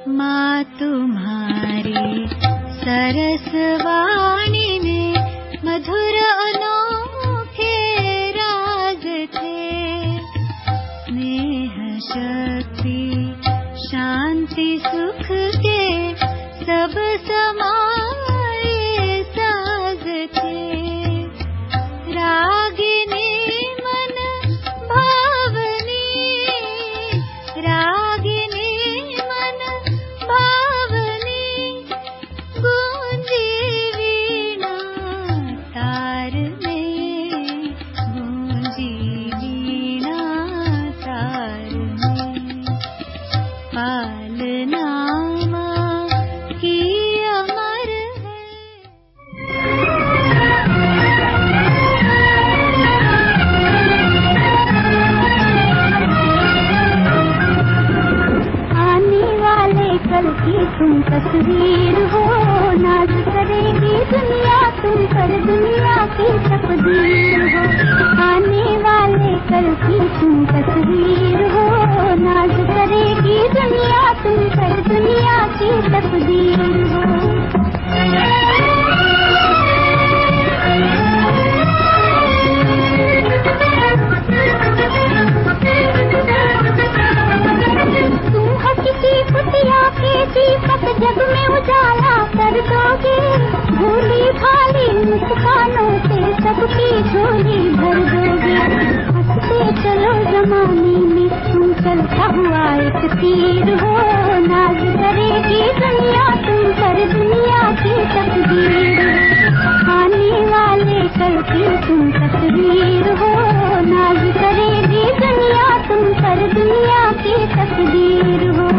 माँ तुम्हारी सरस वाणी में मधुर अनोखे राग थे। स्नेह शक्ति शांति सुख के सब समाए साज थे। रागिनी मन भावनी, रागिनी मन भावनी, गूंजी वीणा तार में, गूंजी वीणा तार में। पालना माँ की अमर है। आने वाले कल की तुम तस्वीर हो, नाज करेगी दुनिया तुम पर, दुनिया की तकदीर हो। आने वाले कल की तुम तस्वीर हो, नाज करेगी दुनिया तुम पर, दुनिया की तकदीर हो। तुम हो किसी कुटिया के दीपक, जग में उजाला कर दोगे। भोली भाली मुस्कानों से सबकी झोली भर दोगे। हंसते चलो जमाने में तुम चलता हुआ एक तीर हो, नाज करेगी दुनिया तुम पर, दुनिया की तकदीर हो। आने वाले कल की तुम तस्वीर हो, नाज करेगी दुनिया तुम पर, दुनिया की तकदीर हो।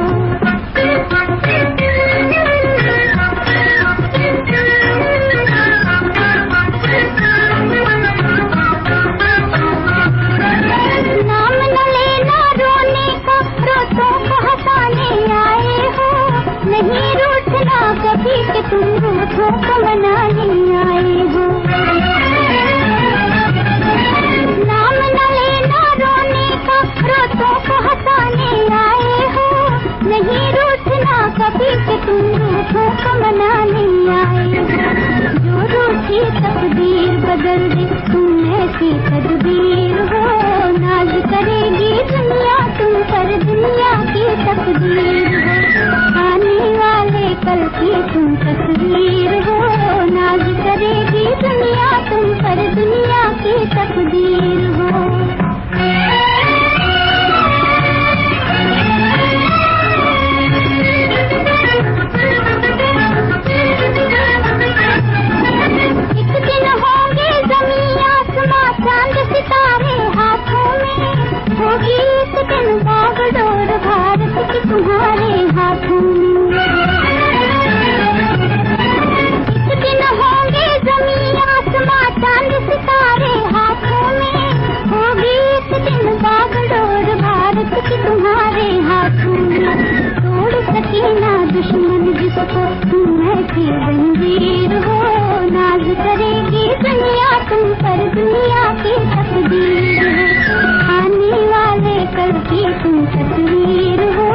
नाम न लेना रोने का, रोतों को हंसाने आए हो। नहीं रूठना कभी कि तुम रूठों को मनाने आए हो। नाम न लेना रोने का, रोतों को हंसाने आए हो। नहीं रूठना कभी कि तुम रूठों को मनाने आए हो। जो रूठी तकदीर बदल दे तुम ऐसी तदबीर हो, नाज करेगी दुनिया तुम पर, दुनिया की तकदीर हो। आने वाले कल की तुम तस्वीर हो, नाज करेगी दुनिया तुम पर, दुनिया की तकदीर हो। एक दिन होंगे ज़मीन आसमां चांद सितारे हाथों में, होगी एक दिन बागडोर भारत की तुम्हारे हाथों में। एक दिन होंगे ज़मीन आसमां चांद सितारे हाथों में, होगी एक दिन बागडोर भारत की तुम्हारे हाथों में। तोड़ सके ना दुश्मन जिसको तुम ऐसी जंजीर हो, नाज करेगी दुनिया तुम पर, दुनिया की तकदीर हो। आने वाले कल की तुम तस्वीर हो,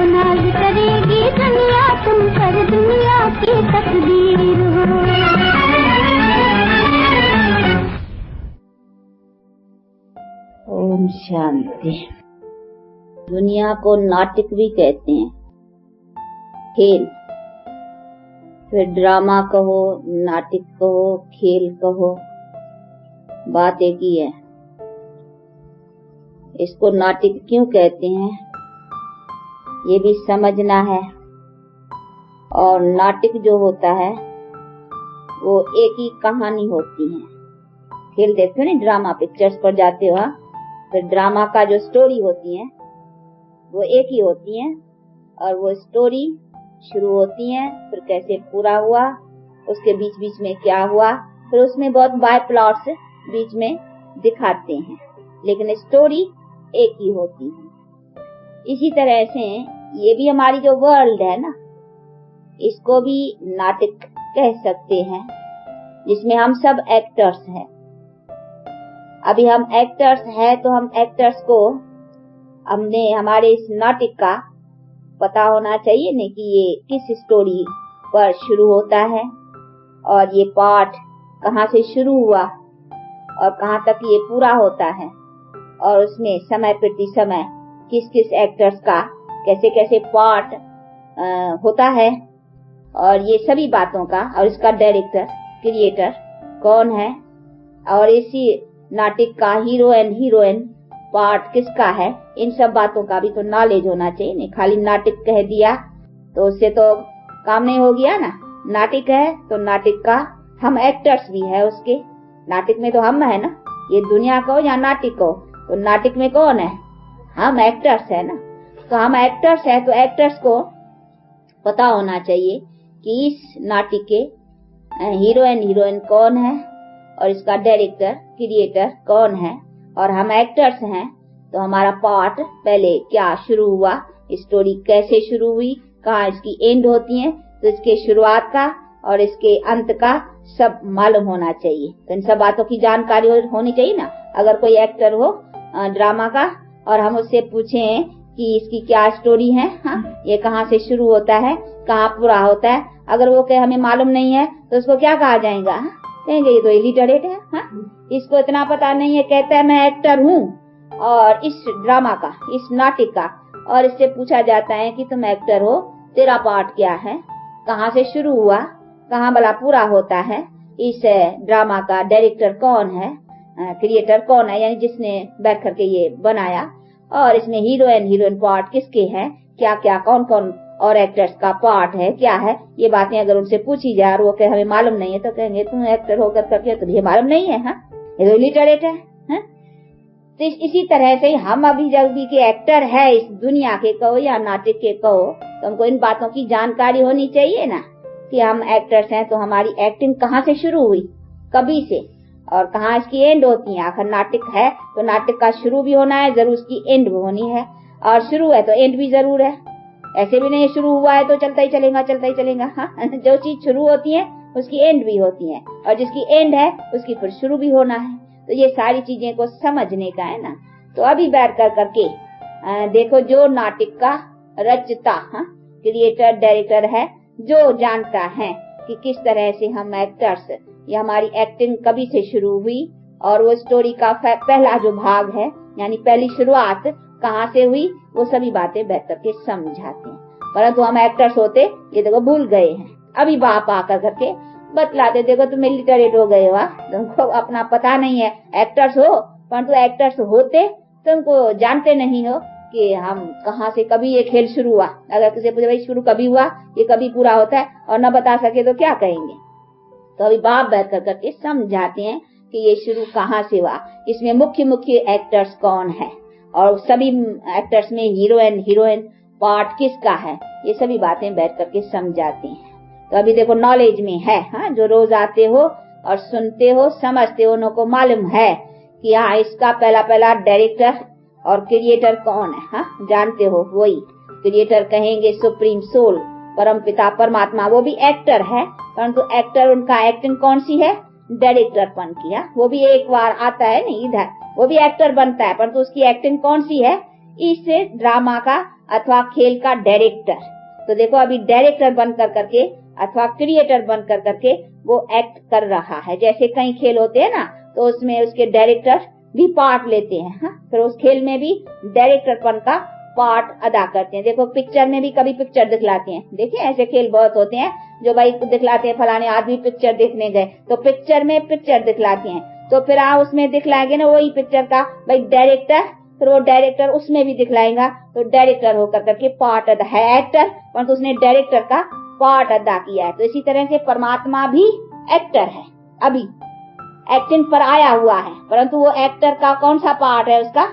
नाज करेगी दुनिया तुम पर, दुनिया की तकदीर हो। ओम शांति। दुनिया को नाटक भी कहते हैं, खेल। फिर ड्रामा कहो, नाटक कहो, खेल कहो, बात एक ही है। इसको नाटक क्यों कहते हैं ये भी समझना है। और नाटक जो होता है वो एक ही कहानी होती है। खेल देखते हो ना, ड्रामा पिक्चर्स पर जाते हो, फिर ड्रामा का जो स्टोरी होती है वो एक ही होती है। और वो स्टोरी शुरू होती है, फिर कैसे पूरा हुआ, उसके बीच बीच में क्या हुआ, फिर उसमें बहुत बाय प्लॉट्स बीच में दिखाते हैं, लेकिन स्टोरी एक ही होती है। इसी तरह से ये भी हमारी जो वर्ल्ड है ना, इसको भी नाटक कह सकते हैं, जिसमें हम सब एक्टर्स हैं। अभी हम एक्टर्स हैं तो हम एक्टर्स को हमने हमारे इस नाटक का पता होना चाहिए न कि ये किस स्टोरी पर शुरू होता है और ये पाठ कहाँ से शुरू हुआ और कहाँ तक ये पूरा होता है और उसमें समय प्रति समय किस किस एक्टर्स का कैसे कैसे पार्ट होता है और ये सभी बातों का और इसका डायरेक्टर क्रिएटर कौन है और इसी नाटक का हीरो एंड हीरोइन पार्ट किसका है, इन सब बातों का भी तो नॉलेज होना चाहिए। नहीं खाली नाटक कह दिया तो उससे तो काम नहीं हो गया ना। नाटक है तो नाटक का हम एक्टर्स भी है, उसके नाटक में तो हम है ना, ये दुनिया को या नाटक को, तो नाटक में कौन है, हम एक्टर्स है ना। तो हम एक्टर्स है तो एक्टर्स को पता होना चाहिए कि इस नाटक के हीरो एंड हीरोइन कौन है और इसका डायरेक्टर क्रिएटर कौन है और हम एक्टर्स हैं तो हमारा पार्ट पहले क्या शुरू हुआ, स्टोरी कैसे शुरू हुई, कहाँ इसकी एंड होती है, तो इसके शुरुआत का और इसके अंत का सब मालूम होना चाहिए। तो इन सब बातों की जानकारी होनी चाहिए ना। अगर कोई एक्टर हो ड्रामा का और हम उससे पूछें कि इसकी क्या स्टोरी है, हाँ ये कहाँ से शुरू होता है कहाँ पूरा होता है, अगर वो कहे हमें मालूम नहीं है तो उसको क्या कहा जाएगा, कहेंगे ये तो इलिटरेट है, हाँ इसको इतना पता नहीं है, कहता है मैं एक्टर हूँ और इस ड्रामा का इस नाटक का, और इससे पूछा जाता है कि तुम एक्टर हो, तेरा पार्ट क्या है, कहाँ से शुरू हुआ कहाँ भला पूरा होता है, इस ड्रामा का डायरेक्टर कौन है, क्रिएटर कौन है, यानी जिसने बैठ करके ये बनाया, और इसमें हीरो एंड हीरोइन पार्ट किसके हैं, क्या क्या कौन कौन और एक्टर्स का पार्ट है क्या है, ये बातें अगर उनसे पूछी जाए और वो कहे हमें मालूम नहीं है तो कहेंगे तुम एक्टर होकर करके तुझे मालूम नहीं है, हाँ ये तो इलिटरेट है। तो इसी तरह से हम अभी जब भी के एक्टर है इस दुनिया के कहो या नाटक के कहो तो हमको इन बातों की जानकारी होनी चाहिए ना कि हम एक्टर्स हैं तो हमारी एक्टिंग कहाँ से शुरू हुई, कभी से, और कहाँ इसकी एंड होती है। आखिर नाटक है तो नाटक का शुरू भी होना है, जरूर उसकी एंड भी होनी है, और शुरू है तो एंड भी जरूर है। ऐसे भी नहीं शुरू हुआ है तो चलता ही चलेगा, हाँ जो चीज शुरू होती है उसकी एंड भी होती है और जिसकी एंड है उसकी फिर शुरू भी होना है। तो ये सारी चीजें को समझने का है ना। तो अभी बैठ कर करके देखो जो नाटक का रचता क्रिएटर डायरेक्टर है, जो जानता है कि किस तरह से हम एक्टर्स या हमारी एक्टिंग कभी से शुरू हुई और वो स्टोरी का पहला जो भाग है यानी पहली शुरुआत कहाँ से हुई, वो सभी बातें बैठ करके समझाते हैं। परंतु हम एक्टर्स होते ये देखो भूल गए हैं, अभी बाप आकर करके बतलाते देखो तुम इलिटरेट हो गए, वाह तुमको अपना पता नहीं है, एक्टर्स हो परंतु एक्टर्स होते तुमको जानते नहीं हो कि हम कहाँ से कभी ये खेल शुरू हुआ। अगर किसी पूछे भाई शुरू कभी हुआ, ये कभी पूरा होता है, और न बता सके तो क्या कहेंगे। तो अभी बाप बैठ कर करके समझाते हैं कि ये शुरू कहाँ से हुआ, इसमें मुख्य एक्टर्स कौन है और सभी एक्टर्स में हीरो एंड हीरोइन पार्ट किसका है, ये सभी बातें बैठ करके समझाते हैं। तो अभी देखो नॉलेज में है, हाँ जो रोज आते हो और सुनते हो समझते हो, उनको मालूम है कि हाँ इसका पहला डायरेक्टर और क्रिएटर कौन है, हाँ जानते हो वही क्रिएटर कहेंगे सुप्रीम सोल परम पिता परमात्मा, वो भी एक्टर है परंतु एक्टर उनका एक्टिंग कौन सी है, डायरेक्टरपन की, वो भी एक बार आता है नहीं इधर, वो भी एक्टर बनता है परंतु उसकी एक्टिंग कौन सी है, इस ड्रामा का अथवा खेल का डायरेक्टर। तो देखो अभी डायरेक्टर बन कर करके अथवा क्रिएटर बन कर करके वो एक्ट कर रहा है। जैसे कई खेल होते हैं ना तो उसमें उसके डायरेक्टर भी पार्ट लेते हैं, हाँ फिर उस खेल में भी डायरेक्टरपन का पार्ट अदा करते हैं। देखो पिक्चर में भी कभी पिक्चर दिखलाते हैं, देखिए ऐसे खेल बहुत होते हैं जो भाई दिखलाते हैं फलाने आदमी पिक्चर देखने गए तो पिक्चर में पिक्चर दिखलाते हैं, तो फिर उसमें दिखलाएंगे ना वही पिक्चर का भाई डायरेक्टर, फिर वो डायरेक्टर उसमें भी दिखलाएगा तो डायरेक्टर होकर करके पार्ट अदा है, एक्टर परंतु उसने डायरेक्टर का पार्ट अदा किया है। तो इसी तरह से परमात्मा भी एक्टर है, अभी एक्टिंग पर आया हुआ है परंतु वो एक्टर का कौन सा पार्ट है, उसका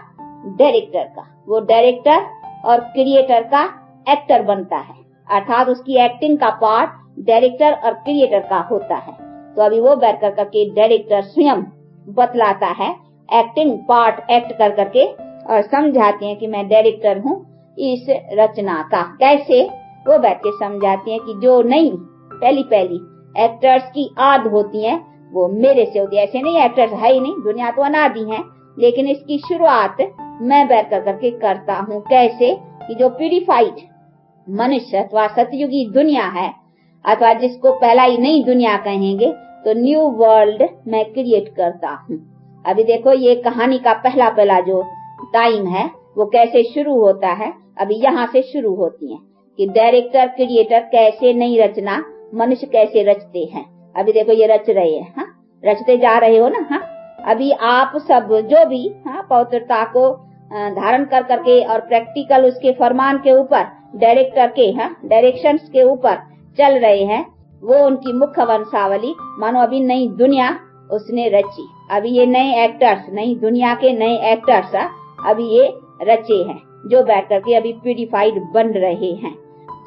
डायरेक्टर का, वो डायरेक्टर और क्रिएटर का एक्टर बनता है, अर्थात उसकी एक्टिंग का पार्ट डायरेक्टर और क्रिएटर का होता है। तो अभी वो बैठ कर करके डायरेक्टर स्वयं बतलाता है एक्टिंग पार्ट एक्ट कर करके और समझाते हैं कि मैं डायरेक्टर हूँ इस रचना का। कैसे वो बैठ के समझाते हैं कि जो नई पहली एक्टर्स की आद होती है वो मेरे से होती है। ऐसे नहीं एक्टर्स है ही नहीं, दुनिया तो अनादि है, लेकिन इसकी शुरुआत मैं बैठ कर करके करता हूँ। कैसे कि जो प्यूरिफाइड मनुष्य अथवा सतयुगी दुनिया है, अथवा जिसको पहला ही नई दुनिया कहेंगे, तो न्यू वर्ल्ड मैं क्रिएट करता हूँ। अभी देखो ये कहानी का पहला पहला जो टाइम है वो कैसे शुरू होता है। अभी यहाँ से शुरू होती है कि डायरेक्टर क्रिएटर कैसे नई रचना मनुष्य कैसे रचते हैं। अभी देखो ये रच रहे हैं, हाँ, रचते जा रहे हो ना। हाँ, अभी आप सब जो भी पवित्रता को धारण कर करके और प्रैक्टिकल उसके फरमान के ऊपर डायरेक्टर के डायरेक्शंस के ऊपर चल रहे हैं, वो उनकी मुख्य वंशावली मानो अभी नई दुनिया उसने रची। अभी ये नए एक्टर्स, नई दुनिया के नए एक्टर्स अभी ये रचे हैं जो बैठ करके अभी प्यूरिफाइड बन रहे हैं।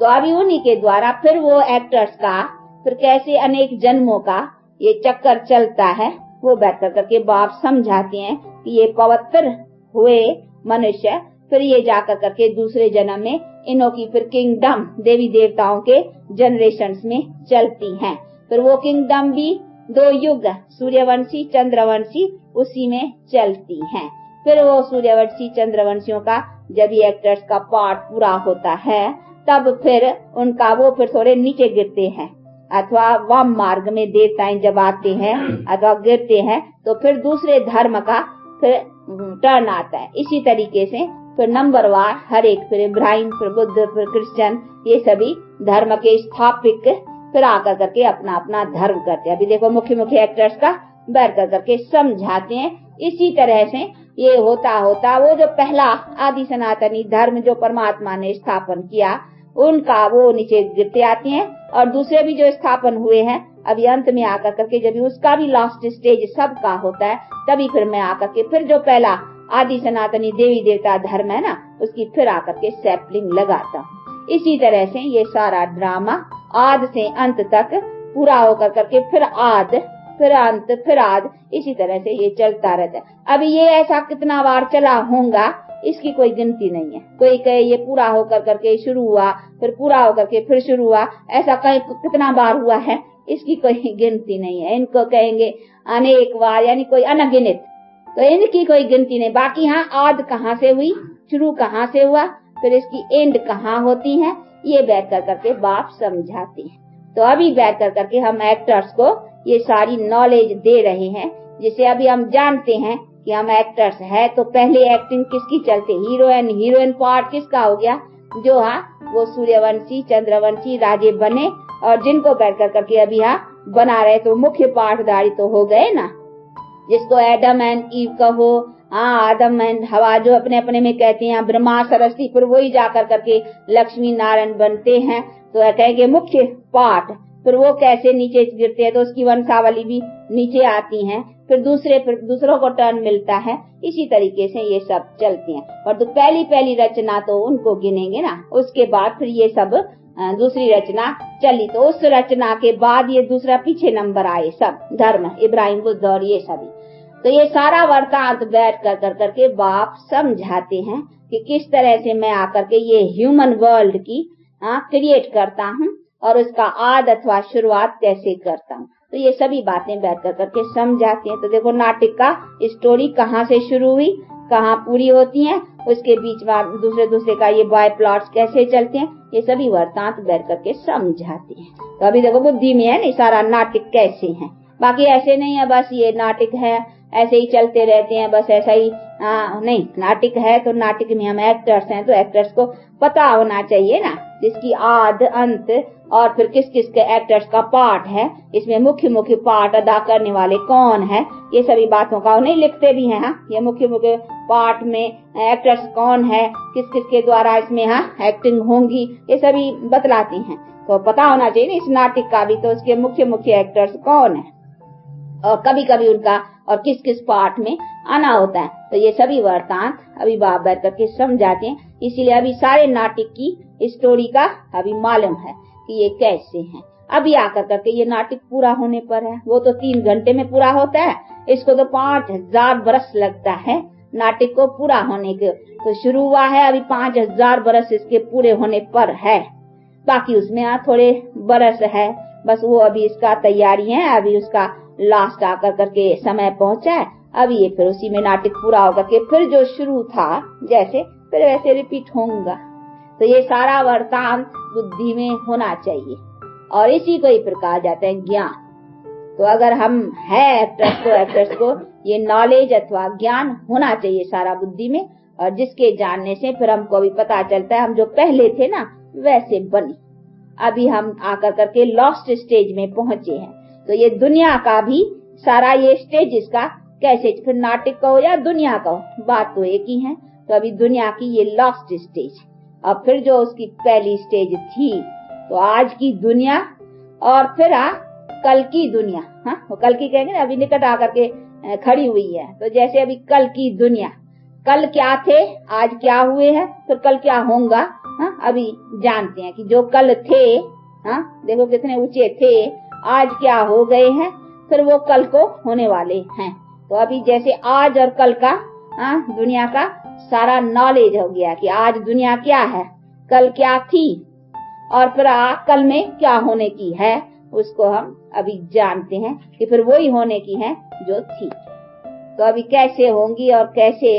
तो अभी उन्हीं के द्वारा फिर वो एक्टर्स का फिर कैसे अनेक जन्मों का ये चक्कर चलता है, वो बैठ करके बाप समझाते हैं कि ये पवित्र हुए मनुष्य फिर ये जाकर करके दूसरे जन्म में इनों की फिर किंगडम देवी देवताओं के जनरेशंस में चलती हैं। फिर वो किंगडम भी 2 युग सूर्यवंशी चंद्रवंशी उसी में चलती हैं। फिर वो सूर्यवंशी चंद्रवंशियों का जब ये एक्टर्स का पार्ट पूरा होता है तब फिर उनका वो फिर थोड़े नीचे गिरते हैं, अथवा वाम मार्ग में देवताएं जब आते हैं अथवा गिरते हैं तो फिर दूसरे धर्म का फिर टर्न आता है। इसी तरीके से फिर नंबरवार हर एक फिर इब्राहिम फिर बुद्ध फिर क्रिश्चियन ये सभी धर्म के स्थापिक फिर आकर करके अपना अपना धर्म करते हैं। अभी देखो मुख्य मुख्य एक्टर्स का बैठ कर करके समझाते हैं। इसी तरह से ये होता होता वो जो पहला आदि सनातनी धर्म जो परमात्मा ने स्थापन किया उनका वो नीचे गिरते आते हैं, और दूसरे भी जो स्थापन हुए हैं अभी अंत में आकर करके जब उसका भी लास्ट स्टेज सबका होता है तभी फिर मैं आकर के फिर जो पहला आदि सनातनी देवी देवता धर्म है ना उसकी फिर आकर के सैपलिंग लगाता हूँ। इसी तरह से ये सारा ड्रामा आद से अंत तक पूरा होकर करके फिर आद फिर अंत फिर आद इसी तरह से ये चलता रहता है। अभी ये ऐसा कितना बार चला होगा इसकी कोई गिनती नहीं है। कोई कहे ये पूरा होकर करके शुरू हुआ फिर पूरा होकर के फिर शुरू हुआ, ऐसा कहीं कितना बार हुआ है इसकी कोई गिनती नहीं है। इनको कहेंगे अनेक बार यानी कोई अनगिनत, तो इनकी कोई गिनती नहीं। बाकी हाँ आद कहाँ से हुई, शुरू कहाँ से हुआ, फिर इसकी एंड कहाँ होती है, ये बैठ कर करके बाप समझाते हैं। तो अभी बैठ कर करके हम एक्टर्स को ये सारी नॉलेज दे रहे हैं, जिसे अभी हम जानते हैं कि हम एक्टर्स है। तो पहले एक्टिंग किसकी चलती, हीरोइन पार्ट किसका हो गया, जो वो सूर्यवंशी चंद्रवंशी राजे बने और जिनको बैठ कर करके अभी बना रहे, तो मुख्य पाठधारी तो हो गए ना, जिसको एडम एंड ईव कहो, आदम एंड हवा जो अपने अपने में कहते हैं, ब्रह्मा सरस्वती, फिर वही जाकर करके लक्ष्मी नारायण बनते हैं। तो कहेंगे मुख्य पाठ, फिर वो कैसे नीचे गिरते हैं तो उसकी वंशावली भी नीचे आती है, फिर दूसरों को टर्न मिलता है। इसी तरीके से ये सब चलती हैं। और तो पहली रचना तो उनको गिनेंगे ना, उसके बाद फिर ये सब दूसरी रचना चली, तो उस रचना के बाद ये दूसरा पीछे नंबर आए सब धर्म, इब्राहिम बुद्ध और ये सभी। तो ये सारा वृत्तांत बैठ कर करके बाप समझाते हैं कि किस तरह से मैं आकर के ये ह्यूमन वर्ल्ड की क्रिएट करता हूँ और उसका आद अथवा शुरुआत कैसे करता हूँ। तो ये सभी बातें बैठ कर करके समझाते हैं। तो देखो नाटक का स्टोरी कहाँ से शुरू हुई, कहाँ पूरी होती है, उसके बीच में दूसरे का ये बाय प्लॉट्स कैसे चलते हैं, ये सभी वृत्तांत बैठ करके समझाते हैं। तो अभी देखो बुद्धि में है नहीं सारा नाटक कैसे है, बाकी ऐसे नहीं है बस ये नाटक है ऐसे ही चलते रहते हैं बस ऐसा ही नहीं। नाटक है तो नाटक में हम एक्टर्स हैं, तो एक्टर्स को पता होना चाहिए ना जिसकी आद अंत और फिर किस किस के एक्टर्स का पार्ट है, इसमें मुख्य पार्ट अदा करने वाले कौन है, ये सभी बातों का नहीं लिखते भी हैं। ये मुख्य पार्ट में एक्टर्स कौन है, किस किस के द्वारा इसमें एक्टिंग होंगी, ये सभी बतलाती हैं। तो पता होना चाहिए ना इस नाटक का भी, तो उसके मुख्य एक्टर्स कौन है और कभी कभी उनका और किस किस पार्ट में आना होता है। तो ये सभी वृत्तांत अभी बाप बैठ करके समझाते हैं। इसीलिए अभी सारे नाटक की स्टोरी का अभी मालूम है कि ये कैसे है। अभी आकर करके ये नाटक पूरा होने पर है, वो तो 3 घंटे में पूरा होता है, इसको तो 5000 बरस लगता है नाटक को पूरा होने के। तो शुरू हुआ है अभी 5000 बरस इसके पूरे होने पर है, बाकी उसमें थोड़े बरस है बस, वो अभी इसका तैयारी है, अभी उसका लास्ट आकर करके समय पहुंचा है। अभी ये फिर उसी में नाटक पूरा होकर के फिर जो शुरू था जैसे फिर वैसे रिपीट होगा। तो ये सारा वृत्तांत बुद्धि में होना चाहिए और इसी को ही प्रकार जाते हैं ज्ञान। तो अगर हम है एक्टर्स को ये नॉलेज अथवा ज्ञान होना चाहिए सारा बुद्धि में, और जिसके जानने से फिर हमको भी पता चलता है हम जो पहले थे ना वैसे बने। अभी हम आकर करके लॉस्ट स्टेज में पहुंचे हैं। तो ये दुनिया का भी सारा ये स्टेज इसका कैसे, फिर नाटक कहो या दुनिया कहो, बात तो एक ही है। तो अभी दुनिया की ये लॉस्ट स्टेज, अब फिर जो उसकी पहली स्टेज थी तो आज की दुनिया, और फिर कल की दुनिया। हाँ, वो कल की कहेंगे ना, अभी निकट आकर के खड़ी हुई है। तो जैसे अभी कल की दुनिया, कल क्या थे आज क्या हुए हैं, फिर कल क्या होगा। हाँ, अभी जानते हैं कि जो कल थे, हाँ देखो कितने ऊंचे थे, आज क्या हो गए हैं, फिर वो कल को होने वाले हैं। तो अभी जैसे आज और कल का दुनिया का सारा नॉलेज हो गया कि आज दुनिया क्या है, कल क्या थी, और फिर कल में क्या होने की है, उसको हम अभी जानते हैं कि फिर वही होने की है जो थी। तो अभी कैसे होंगी और कैसे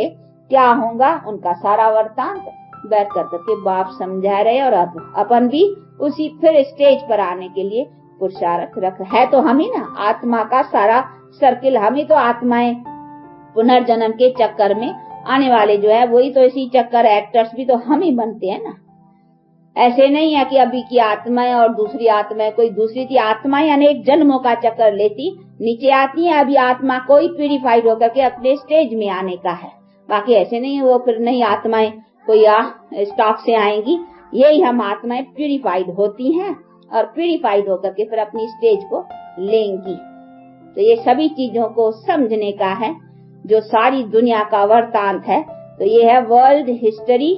क्या होगा, उनका सारा वृत्तांत बैठ करके बाप समझा रहे। और अब अपन भी उसी फिर स्टेज पर आने के लिए पुरुषार्थ रख है। तो हम ही ना आत्मा का सारा सर्किल, हम ही तो आत्माएं पुनर्जन्म के चक्कर में आने वाले जो है, वही तो इसी चक्कर एक्टर्स भी तो हम ही बनते हैं ना। ऐसे नहीं है कि अभी की आत्माएं और दूसरी आत्माएं कोई दूसरी थी। आत्माएं अनेक जन्मों का चक्कर लेती नीचे आती हैं। अभी आत्मा कोई प्यूरिफाइड होकर के अपने स्टेज में आने का है, बाकी ऐसे नहीं वो फिर नई आत्माएं कोई स्टॉक से आएंगी। यही हम आत्माएं प्यूरिफाइड होती हैं और प्यूरिफाइड होकर के फिर अपनी स्टेज को लेंगी। तो ये सभी चीजों को समझने का है जो सारी दुनिया का वृत्तांत है। तो ये है वर्ल्ड हिस्ट्री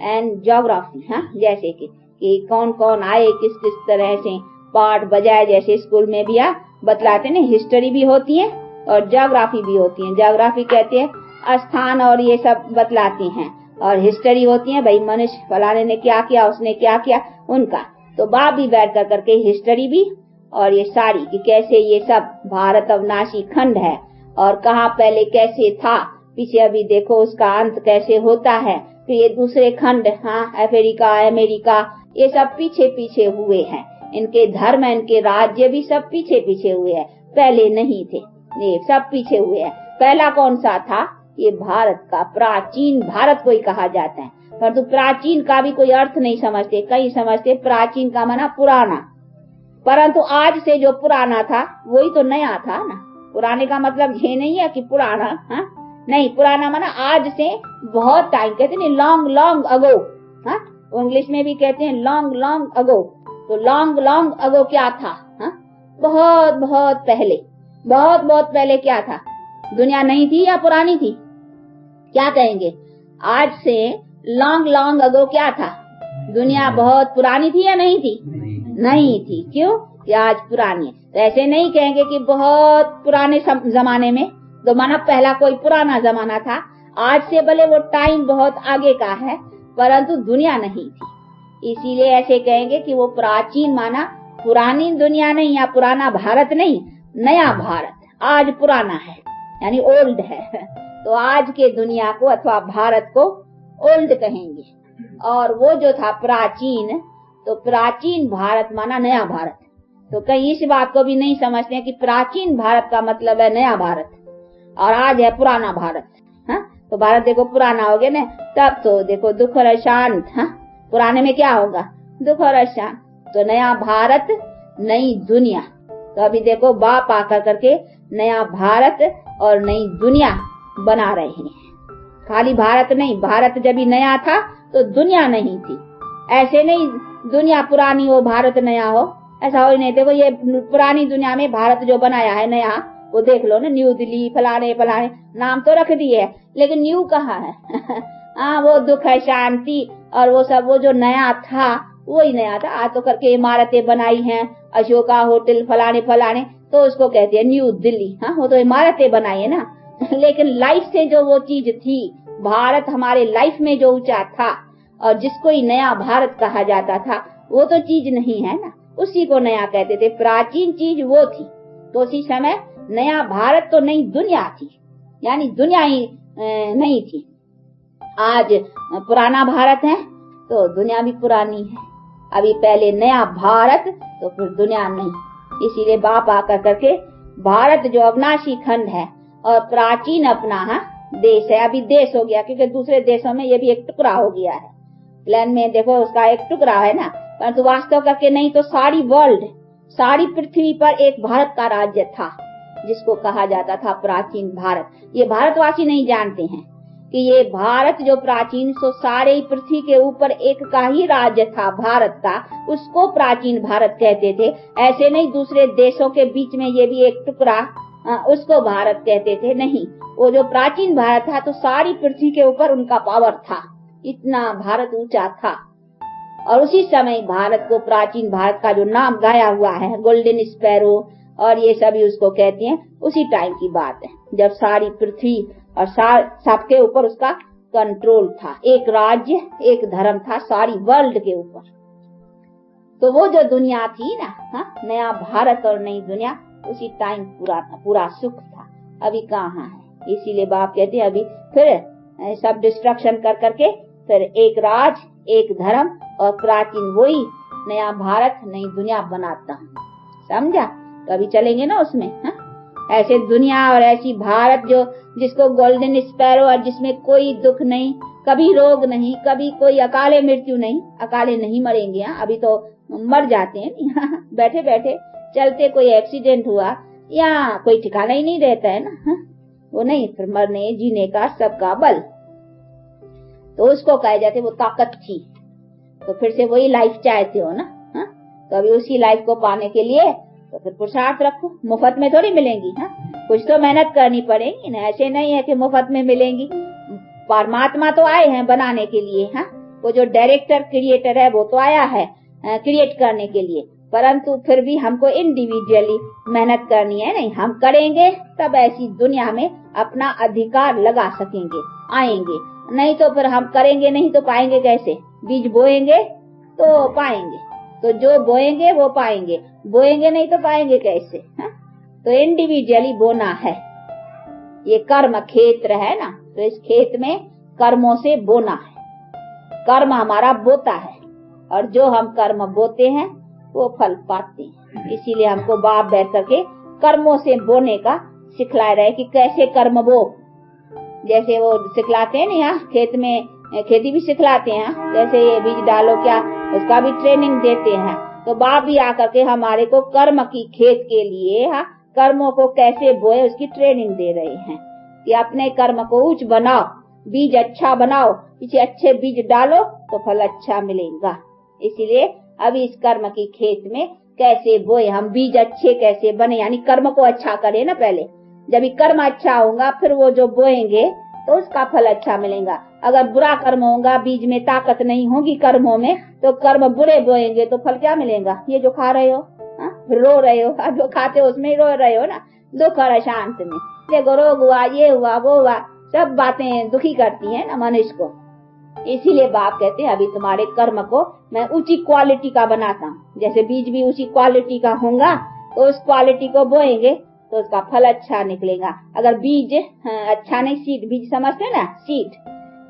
एंड ज्योग्राफी। हाँ, जैसे कि कौन कौन आए, किस किस तरह से पाठ बजाए, जैसे स्कूल में भी बतलाते ना, हिस्ट्री भी होती है और ज्योग्राफी भी होती है। ज्योग्राफी कहते हैं स्थान और ये सब बतलाती हैं, और हिस्ट्री होती है भाई मनुष्य फलाने ने क्या किया, उसने क्या किया, उनका। तो बाप भी बैठ कर करके हिस्ट्री भी और ये सारी कि कैसे ये सब भारत अविनाशी खंड है और कहाँ पहले कैसे था, पीछे अभी देखो उसका अंत कैसे होता है। फिर ये दूसरे खंड, हाँ अफ्रीका अमेरिका, ये सब पीछे पीछे हुए हैं। इनके धर्म इनके राज्य भी सब पीछे पीछे हुए हैं, पहले नहीं थे, ये सब पीछे हुए हैं। पहला कौन सा था, ये भारत का प्राचीन भारत को ही कहा जाता है। परंतु प्राचीन का भी कोई अर्थ नहीं समझते, कई समझते प्राचीन का माना पुराना, परंतु आज से जो पुराना था वही तो नया था ना। पुराने का मतलब ये नहीं है कि पुराना, हाँ नहीं, पुराना माना आज से बहुत टाइम, कहते नहीं लॉन्ग लॉन्ग अगो, हाँ इंग्लिश में भी कहते हैं लॉन्ग लॉन्ग अगो। तो लॉन्ग लॉन्ग अगो क्या था, हाँ बहुत बहुत पहले, बहुत बहुत पहले क्या था, दुनिया नहीं थी या पुरानी थी, क्या कहेंगे। आज से लॉन्ग लॉन्ग अगो क्या था, दुनिया बहुत पुरानी थी या नहीं थी, नहीं थी। क्यों, या आज पुरानी है। तो ऐसे नहीं कहेंगे कि बहुत पुराने जमाने में, तो माना पहला कोई पुराना जमाना था, आज से भले वो टाइम बहुत आगे का है परंतु दुनिया नहीं थी, इसीलिए ऐसे कहेंगे कि वो प्राचीन माना पुरानी दुनिया नहीं, या पुराना भारत नहीं, नया भारत आज पुराना है यानी ओल्ड है। तो आज के दुनिया को अथवा भारत को ओल्ड कहेंगे, और वो जो था प्राचीन, तो प्राचीन भारत माना नया भारत। तो कई इस बात को भी नहीं समझते हैं कि प्राचीन भारत का मतलब है नया भारत और आज है पुराना भारत। हाँ, तो भारत देखो पुराना हो गया ना, तब तो देखो दुख और अशांत। हाँ, पुराने में क्या होगा, दुख और अशांत। तो नया भारत नई दुनिया। तो अभी देखो बाप आकर करके नया भारत और नई दुनिया बना रहे हैं। खाली भारत नहीं, भारत जब भी नया था तो दुनिया नहीं थी। ऐसे नहीं दुनिया पुरानी हो भारत नया हो, ऐसा हो ही नहीं। देखो ये पुरानी दुनिया में भारत जो बनाया है नया, वो देख लो ना, न्यू दिल्ली फलाने फलाने नाम तो रख दिए है, लेकिन न्यू कहाँ है। हाँ, वो दुख है शांति और वो सब, वो जो नया था वही नया था। आज तो करके इमारतें बनाई हैं, अशोका होटल फलाने फलाने, तो उसको कहते हैं न्यू दिल्ली। हाँ, वो तो इमारतें बनाई है ना, लेकिन लाइफ से जो वो चीज थी, भारत हमारे लाइफ में जो ऊंचा था और जिसको ही नया भारत कहा जाता था, वो तो चीज नहीं है ना, उसी को नया कहते थे। प्राचीन चीज वो थी, तो उसी समय नया भारत तो नई दुनिया थी, यानी दुनिया ही नहीं थी। आज पुराना भारत है तो दुनिया भी पुरानी है। अभी पहले नया भारत तो फिर दुनिया नहीं। इसीलिए बाप आकर करके भारत जो अविनाशी खंड है और प्राचीन अपना देश है, अभी देश हो गया क्योंकि दूसरे देशों में ये भी एक टुकड़ा हो गया है। प्लान में देखो उसका एक टुकड़ा है ना, परंतु वास्तव करके नहीं तो सारी वर्ल्ड, सारी पृथ्वी पर एक भारत का राज्य था जिसको कहा जाता था प्राचीन भारत। ये भारतवासी नहीं जानते हैं कि ये भारत जो प्राचीन सो सारे पृथ्वी के ऊपर एक का ही राज्य था भारत का, उसको प्राचीन भारत कहते थे। ऐसे नहीं दूसरे देशों के बीच में ये भी एक टुकड़ा उसको भारत कहते थे, नहीं। वो जो प्राचीन भारत था तो सारी पृथ्वी के ऊपर उनका पावर था, इतना भारत ऊंचा था। और उसी समय भारत को प्राचीन भारत का जो नाम गाया हुआ है गोल्डन स्पैरो और ये सभी उसको कहते हैं, उसी टाइम की बात है जब सारी पृथ्वी और सबके ऊपर उसका कंट्रोल था, एक राज्य एक धर्म था सारी वर्ल्ड के ऊपर। तो वो जो दुनिया थी ना, नया भारत और नई दुनिया, उसी टाइम पूरा सुख था। अभी कहाँ है। इसीलिए बाप कहते हैं अभी फिर सब डिस्ट्रक्शन कर करके फिर एक राज एक धर्म और प्राचीन वही नया भारत नई दुनिया बनाता हूँ, समझा। तो अभी चलेंगे ना उसमें, ऐसे दुनिया और ऐसी भारत जो जिसको गोल्डन स्पैरो और जिसमें कोई दुख नहीं, कभी रोग नहीं, कभी कोई अकाले मृत्यु नहीं, अकाले नहीं मरेंगे। अभी तो मर जाते हैं बैठे बैठे चलते, कोई एक्सीडेंट हुआ या कोई ठिकाना ही नहीं रहता है ना, वो नहीं, फिर मरने जीने का सबका बल, तो उसको कहे जाते वो ताकत थी। तो फिर से वही लाइफ चाहते हो ना, तो अभी उसी लाइफ को पाने के लिए तो फिर पुरुषार्थ रखो, मुफ्त में थोड़ी मिलेंगी, कुछ तो मेहनत करनी पड़ेगी ना। ऐसे नहीं है कि मुफ्त में मिलेंगी। परमात्मा तो आए हैं बनाने के लिए, वो जो डायरेक्टर क्रिएटर है वो तो आया है क्रिएट करने के लिए, परंतु फिर भी हमको इंडिविजुअली मेहनत करनी है। नहीं, हम करेंगे तब ऐसी दुनिया में अपना अधिकार लगा सकेंगे, आएंगे। नहीं तो फिर हम करेंगे नहीं तो पाएंगे कैसे। बीज बोएंगे तो पाएंगे, तो जो बोएंगे वो पाएंगे, बोएंगे नहीं तो पाएंगे कैसे। तो इंडिविजुअली बोना है। ये कर्म क्षेत्र है ना, तो इस खेत में कर्मों से बोना है। कर्म हमारा बोता है और जो हम कर्म बोते हैं वो फल पाते हैं। इसीलिए हमको बाप बैठ करके कर्मों से बोने का सिखला रहे कि कैसे कर्म बो। जैसे वो सिखलाते हैं ना, यहाँ खेत में खेती भी सिखलाते हैं, जैसे ये बीज डालो क्या, उसका भी ट्रेनिंग देते हैं। तो बाप भी आकर के हमारे को कर्म की खेत के लिए कर्मों को कैसे बोए उसकी ट्रेनिंग दे रहे हैं कि अपने कर्म को उच्च बनाओ, बीज अच्छा बनाओ, पीछे अच्छे बीज डालो तो फल अच्छा मिलेगा। इसीलिए अभी इस कर्म की खेत में कैसे बोए हम, बीज अच्छे कैसे बने, यानी कर्म को अच्छा करे ना पहले। जब ये कर्म अच्छा होगा फिर वो जो बोएंगे तो उसका फल अच्छा मिलेगा। अगर बुरा कर्म होगा, बीज में ताकत नहीं होगी कर्मों में, तो कर्म बुरे बोएंगे तो फल क्या मिलेगा। ये जो खा रहे हो रो रहे हो, जो खाते हो उसमें रो रहे हो ना, दुख और अशांत में। देखो रोग हुआ, ये हुआ, वो हुआ, सब बातें दुखी करती है ना मनुष्य को। इसीलिए बाप कहते हैं अभी तुम्हारे कर्म को मैं ऊंची क्वालिटी का बनाता हूँ। जैसे बीज भी उसी क्वालिटी का होगा तो उस क्वालिटी को बोएंगे तो उसका फल अच्छा निकलेगा। अगर बीज अच्छा नहीं, सीड बीज समझते ना, सीड,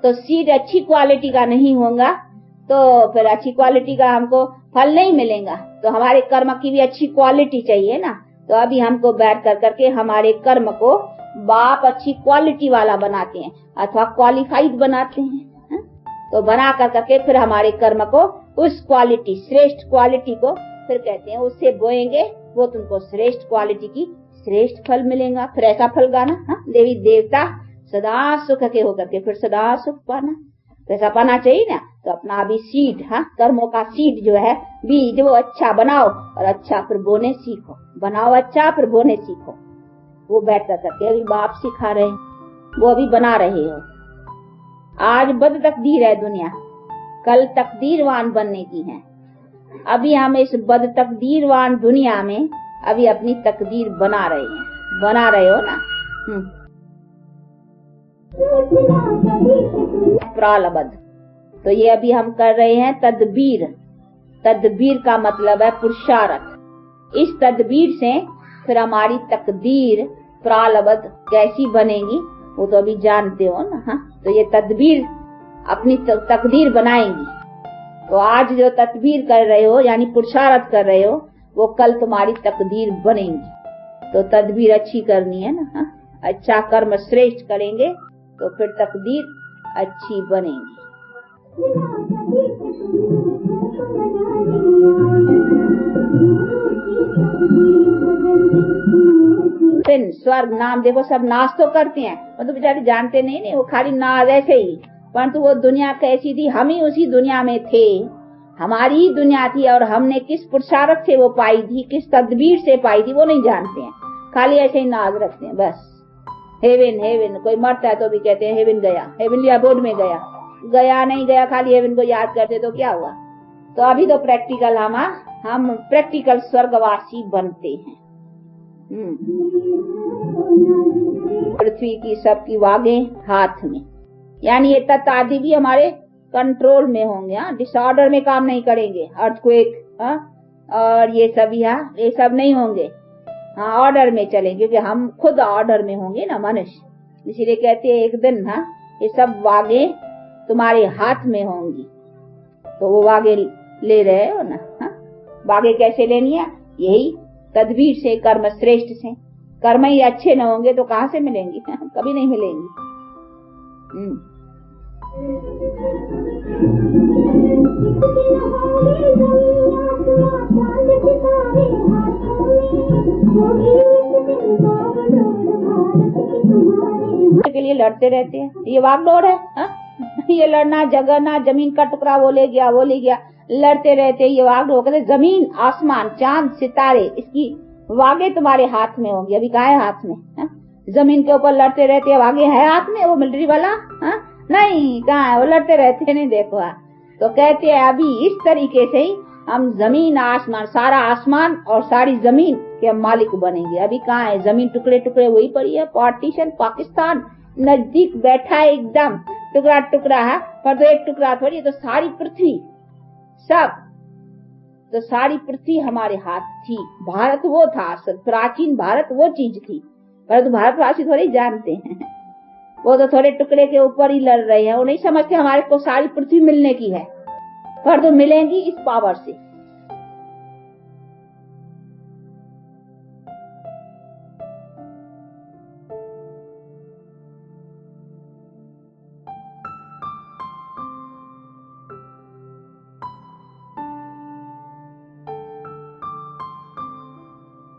तो सीड अच्छी क्वालिटी का नहीं होगा तो फिर अच्छी क्वालिटी का हमको फल नहीं मिलेगा। तो हमारे कर्म की भी अच्छी क्वालिटी चाहिए ना। तो अभी हमको बैठ कर करके हमारे कर्म को बाप अच्छी क्वालिटी वाला बनाते हैं अथवा क्वालिफाइड बनाते हैं। तो बना कर करके फिर हमारे कर्म को उस क्वालिटी, श्रेष्ठ क्वालिटी को फिर कहते हैं उससे बोएंगे, वो तुमको श्रेष्ठ क्वालिटी की श्रेष्ठ फल मिलेगा। फिर ऐसा फल गाना, देवी देवता सदा सुख के होकर के फिर सदा सुख पाना, ऐसा पाना चाहिए ना। तो अपना अभी सीड, कर्मों का सीड जो है, बीज, वो अच्छा बनाओ और अच्छा फिर बोने सीखो। बनाओ अच्छा फिर बोने सीखो। वो बैठ कर करके अभी बाप सिखा रहे हैं, वो अभी बना रहे हो। आज बद तकदीर है दुनिया, कल तकदीरवान बनने की है। अभी हम इस बद तकदीरवान दुनिया में अभी अपनी तकदीर बना रहे हैं। बना रहे हो ना। प्रालब्ध, तो ये अभी हम कर रहे हैं तदबीर। तदबीर का मतलब है पुरुषार्थ। इस तदबीर से फिर हमारी तकदीर प्रालब्ध कैसी बनेगी वो तो अभी जानते हो ना। तो ये तदबीर अपनी तकदीर बनाएंगी। तो आज जो तदबीर कर रहे हो यानी पुरुषार्थ कर रहे हो वो कल तुम्हारी तकदीर बनेगी। तो तदबीर अच्छी करनी है ना, अच्छा कर्म श्रेष्ठ करेंगे तो फिर तकदीर अच्छी बनेगी। फिर स्वर्ग नाम देखो सब नाश तो करते हैं, वो तो बेचारे जानते नहीं, वो खाली नाज ऐसे ही, परंतु वो दुनिया कैसी थी, हम ही उसी दुनिया में थे, हमारी ही दुनिया थी और हमने किस पुरुषार्थ से वो पाई थी, किस तदबीर से पाई थी वो नहीं जानते हैं, खाली ऐसे ही नाज रखते हैं बस। हेवन हेवन, कोई मरता है तो भी कहते हैं हेवन गया, हेवनली अबोर्ड में गया, गया नहीं गया, खाली हेवन को याद करते तो क्या हुआ। तो अभी तो प्रैक्टिकल हम प्रैक्टिकल स्वर्गवासी बनते हैं। पृथ्वी की सबकी वागें हाथ में, यानी ये तत्व आदि भी हमारे कंट्रोल में होंगे, डिसऑर्डर में काम नहीं करेंगे, अर्थक्वेक और ये सब नहीं होंगे, ऑर्डर में चलेंगे, क्योंकि हम खुद ऑर्डर में होंगे ना मनुष्य। इसीलिए कहते हैं एक दिन ये सब वागें तुम्हारे हाथ में होंगी। तो वो वागे ले रहे हो ना, वागे कैसे लेनी है, यही तदबीर से, कर्म श्रेष्ठ से। कर्म ही अच्छे न होंगे तो कहाँ से मिलेंगी, कभी नहीं मिलेंगी। के लिए लड़ते रहते हैं, ये वागडोर है, ये लड़ना, झगड़ना, जमीन का टुकड़ा वो ले गया, लड़ते रहते हैं, ये वागडोर। कहते जमीन आसमान चांद सितारे इसकी वागे तुम्हारे हाथ में होंगी। अभी कहाँ है हाथ में, जमीन के ऊपर लड़ते रहते हैं, वागे है हाथ में वो मिलिट्री वाला, नहीं, कहाँ है वो, लड़ते रहते नहीं, देखो। तो कहते हैं अभी इस तरीके से ही हम जमीन आसमान, सारा आसमान और सारी जमीन के मालिक बनेंगे। अभी कहाँ है, जमीन टुकड़े टुकड़े वही पड़ी है, पार्टीशन, पाकिस्तान नजदीक बैठा है, एकदम टुकड़ा टुकड़ा है, पर तो एक टुकड़ा थोड़ी, तो सारी पृथ्वी सब, तो सारी पृथ्वी हमारे हाथ थी। भारत वो था, प्राचीन भारत वो चीज थी, पर तो भारतवासी थोड़ी जानते हैं, वो तो थोड़े टुकड़े के ऊपर ही लड़ रहे हैं, वो नहीं समझते हमारे को सारी पृथ्वी मिलने की है, पर तो मिलेंगी इस पावर से।